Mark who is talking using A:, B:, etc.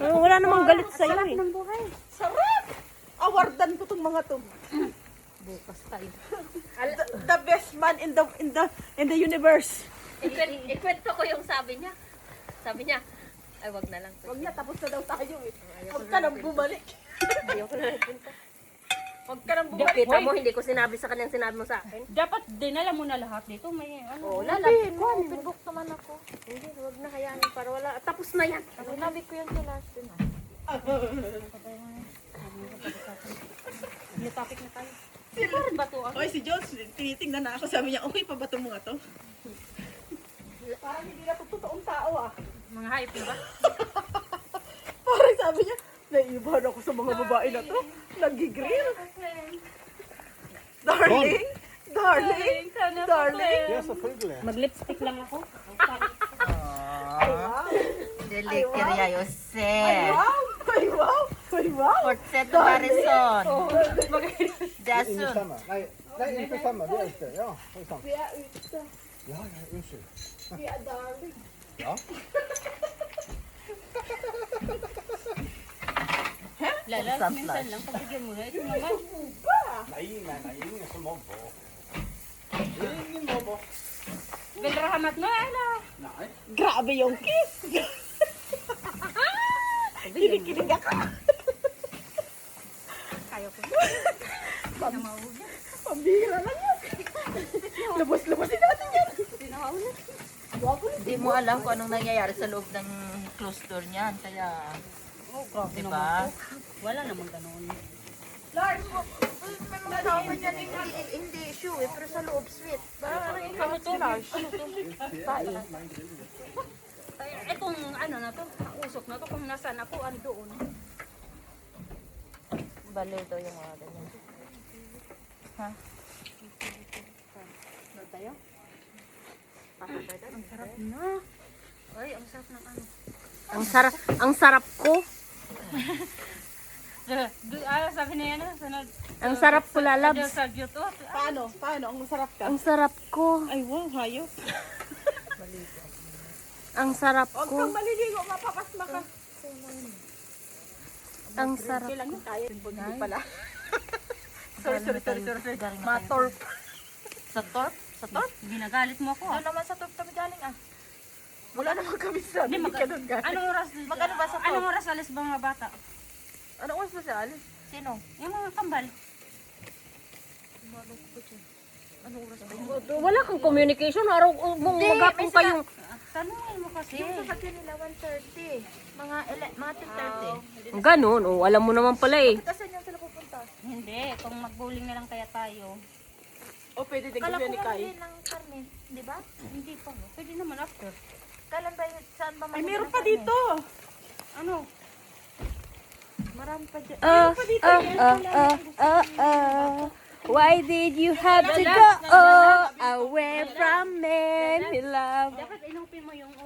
A: Wala namang galit sa'yo eh.
B: Ng buhay.
C: Sarap! Awardan ko tong mga to.
B: Bukas tayo.
C: The best man in the universe.
B: Ikwento ko yung sabi niya. Sabi niya, ay wag na lang.
C: Wag na, tapos na daw tayo eh. Huwag ka nang bumalik.
B: Ayoko na nagpunta.
C: Huwag ka nang bumalik.
B: Kita mo, hindi ko sinabi sa kanyang sinabi mo sa akin.
A: Dapat dinala mo na lahat dito. May
B: Oo, lalapit ko. Open book naman ako. Hindi, wag na hayaan para wala. Tapos na yan. Sinabi ko yan sa last din.
A: May topic na tayo. Sino rin ba ito?
C: Oy, si Jones, tinitingnan na ako. Sabi niya, okay pa ba itong mga to? Parang hindi na ito totoong tao ah.
A: Mga hype na ba?
C: Parang sabi niya, naiibahan ako sa mga babae na to. Nagigrill. Darling, darling, darling.
D: Ja, selvfølgelig.
A: Mag-lipstick lang ako.
E: Delikirya
C: Ay,
E: Jose.
C: wow! Ay, wow! Ay, wow!
E: Portseto Harrison.
D: Ingen
E: Jason.
D: samma. Nej, nej, inte samma. Det är inte. Ja, det är sant.
C: Vi er ute.
D: Ja, ja, unnskyld.
C: Vi er darling.
D: Ja.
A: Lala, minsan lang. Pagbigyan mo na. Ito naman.
D: Nej, nej, nej. Ingen som mobbar. Ingen mobbar.
A: Belrahamat mo, ala.
D: Nej.
C: Grabe yung kiss! Kinikilig ako.
A: Kaya ko.
C: Pambira lang yan. Lubos-lubosin natin yan.
E: Hindi mo alam kung anong nangyayari sa loob ng closed door niyan. Kaya,
A: Oh, grabe
E: di
A: naman
E: ba?
A: to. Wala namang ganun.
E: Hindi issue eh, pero sa loob sweet.
A: Ano to? Ano to? Eh kung ano na to, usok na to, kung nasaan ako, andoon.
E: Baliw daw yung mga ganyan.
A: Na tayo? Ang sarap na. Ay, ang sarap ng ano.
B: Ang sarap ko.
A: Sabi na yan, sunod.
B: Ang sarap ko lalabs.
A: Sa YouTube.
C: Paano? Paano? Ang masarap ka?
B: Ang sarap ko.
C: Ay, wow, hayop.
B: Ang sarap
C: Huwag
B: ko.
C: kang maliligo, mapapasma ka.
B: Ang sarap.
C: Kailan tayo? Hindi pala. Sorry. Matorp.
E: Sa torp? Sa torp?
A: Ginagalit mo ako.
E: Doon naman sa torp kami galing ah.
C: Wala naman kami sa
A: Hindi,
C: ka doon galing.
A: Anong oras?
E: Magkano ba sa
A: Anong
E: top?
A: oras alis ba mga bata?
C: Anong oras ba siya, Alice?
E: Sino?
A: Yung mga kambal.
B: Wala kang communication. Araw mong magapong kayong...
A: Tanungin mo kasi.
E: Yung sasakyan nila 1:30. Mga 10:30.
B: Ganun. Oh, alam mo naman pala eh.
E: Kasi niyan sila pupunta.
A: Hindi, kung mag-bowling na lang kaya tayo.
C: O, pwede din
E: Kala
C: kasi
E: ko
C: ni
E: nga
C: Kai.
E: din ng Carmen, di ba?
A: Hindi pa. Pwede naman after.
E: Kailan ba yun? Saan ba
C: Ay,
E: mahuli
C: meron
E: ng
C: pa
E: Carmen?
C: dito.
A: Ano?
E: Marami pa dyan.
B: Why did you have to go away from me, love?
A: Dapat inupin mo yung